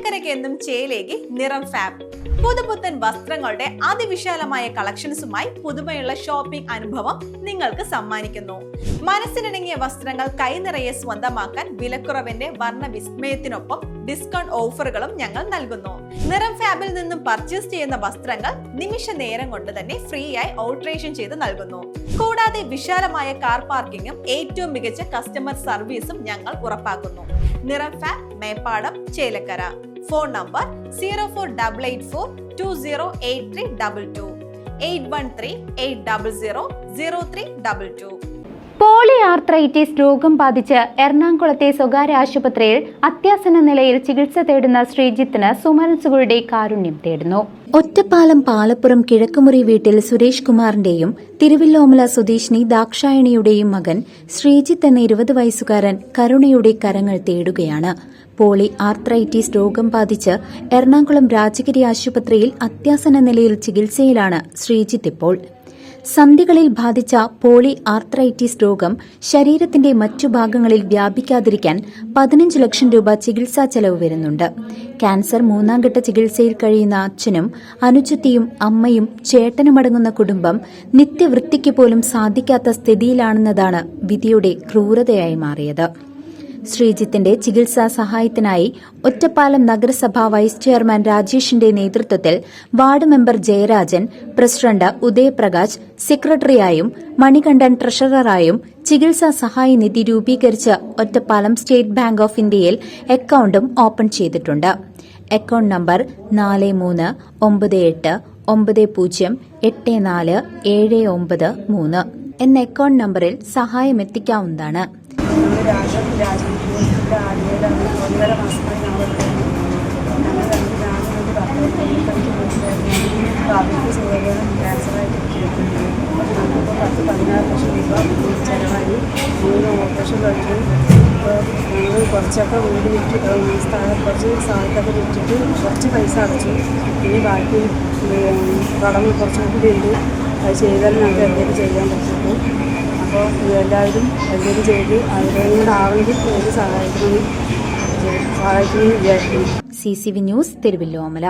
ചേലക്കരയ്ക്ക് എന്നും ചേലേക്ക് നിറം ഫാബ്. പുതുപുത്തൻ വസ്ത്രങ്ങളുടെ അതിവിശാലമായ കളക്ഷൻസുമായി പുതുമയുള്ള ഷോപ്പിംഗ് അനുഭവം നിങ്ങൾക്ക് സമ്മാനിക്കുന്നു. മനസ്സിനിണങ്ങിയ വസ്ത്രങ്ങൾ കൈനിറയെ സ്വന്തമാക്കാൻ വിലക്കുറവിന്റെ വർണ്ണ വിസ്മയത്തിനൊപ്പം ഡിസ്കൗണ്ട് ഓഫറുകളും ഞങ്ങൾ നൽകുന്നു. നിറം ഫാബിൽ നിന്നും പർച്ചേസ് ചെയ്യുന്ന വസ്ത്രങ്ങൾ നിമിഷ നേരം കൊണ്ട് തന്നെ ഫ്രീ ആയി ഓൾട്രേഷൻ ചെയ്ത് നൽകുന്നു. കൂടാതെ വിശാലമായ കാർ പാർക്കിംഗും ഏറ്റവും മികച്ച കസ്റ്റമർ സർവീസും ഞങ്ങൾ ഉറപ്പാക്കുന്നു. Niram fab, Meppadam, Chelakkara. Phone number 0488420832 813-800-0322. Polyarthritis രോഗം ബാധിച്ച് എറണാകുളത്തെ സ്വകാര്യ ആശുപത്രിയിൽ അത്യാസന്ന നിലയിൽ ചികിത്സ തേടുന്ന ശ്രീജിത്തിന് സുമനസുകളുടെ കാരുണ്യം തേടുന്നു. ഒറ്റപ്പാലം പാലപ്പുറം കിഴക്കുമുറി വീട്ടിൽ സുരേഷ് കുമാറിന്റെയും തിരുവല്ലോമല സ്വദേശിനി ദാക്ഷായണിയുടെയും മകൻ ശ്രീജിത്ത് എന്ന 20 വയസ്സുകാരൻ കരുണയുടെ കരങ്ങൾ തേടുകയാണ്. പോളി ആർത്രൈറ്റിസ് രോഗം ബാധിച്ച് എറണാകുളം രാജഗിരി ആശുപത്രിയിൽ അത്യാസന്ന നിലയിൽ ചികിത്സയിലാണ് ശ്രീജിത്ത് ഇപ്പോൾ. സന്ധികളിൽ ബാധിച്ച പോളി ആർത്രൈറ്റിസ് രോഗം ശരീരത്തിന്റെ മറ്റു ഭാഗങ്ങളിൽ വ്യാപിക്കാതിരിക്കാൻ 15 ലക്ഷം രൂപ ചികിത്സാ ചെലവ് വരുന്നുണ്ട്. ക്യാൻസർ 3ാം ഘട്ട ചികിത്സയിൽ കഴിയുന്ന അച്ഛനും അനുജത്തിയും അമ്മയും ചേട്ടനുമടങ്ങുന്ന കുടുംബം നിത്യവൃത്തിക്ക് പോലും സാധിക്കാത്ത സ്ഥിതിയിലാണെന്നതാണ് വിധിയുടെ ക്രൂരതയായി മാറിയത്. ശ്രീജിത്തിന്റെ ചികിത്സാ സഹായത്തിനായി ഒറ്റപ്പാലം നഗരസഭ വൈസ് ചെയർമാൻ രാജേഷിന്റെ നേതൃത്വത്തിൽ ward member Jayarajan, president Udayaprakash, സെക്രട്ടറിയായും മണികണ്ഠൻ ട്രഷററായും ചികിത്സാ സഹായ നിധി രൂപീകരിച്ച് ഒറ്റപ്പാലം സ്റ്റേറ്റ് ബാങ്ക് ഓഫ് ഇന്ത്യയിൽ അക്കൌണ്ടും ഓപ്പൺ ചെയ്തിട്ടുണ്ട്. അക്കൌണ്ട് നമ്പർ 4390847479 എന്ന അക്കൌണ്ട് നമ്പറിൽ സഹായം എത്തിക്കാവുന്നതാണ്. ആദ്യമായിട്ടാണ് 1.5 മാസമായി ഞങ്ങൾ അവർക്ക് സുഖകളും ക്യാൻസറായിട്ട് നമുക്കിപ്പോൾ 10-16 ലക്ഷം രൂപ ചിലവായി 3 ഓപ്പറേഷൻ കഴിഞ്ഞു. ഇപ്പോൾ ഞങ്ങൾ കുറച്ചൊക്കെ വീട് വിറ്റ് കുറച്ച് സാധനത്തൊക്കെ വിറ്റിട്ട് കുറച്ച് പൈസ അടച്ചു. ഇനി ബാക്കി കടം കുറച്ചും കൂടി ഉണ്ട്. അത് ചെയ്താൽ ഞങ്ങൾക്ക് എന്തെങ്കിലും ചെയ്യാൻ പറ്റുള്ളൂ. അപ്പോൾ എല്ലാവരും എന്തെങ്കിലും ചെയ്ത് അവരെയും കൂടെ ആവണമെങ്കിൽ സഹായിക്കണമെന്ന് വിചാരിക്കുന്നു. CCV news, Thiruvilwamala.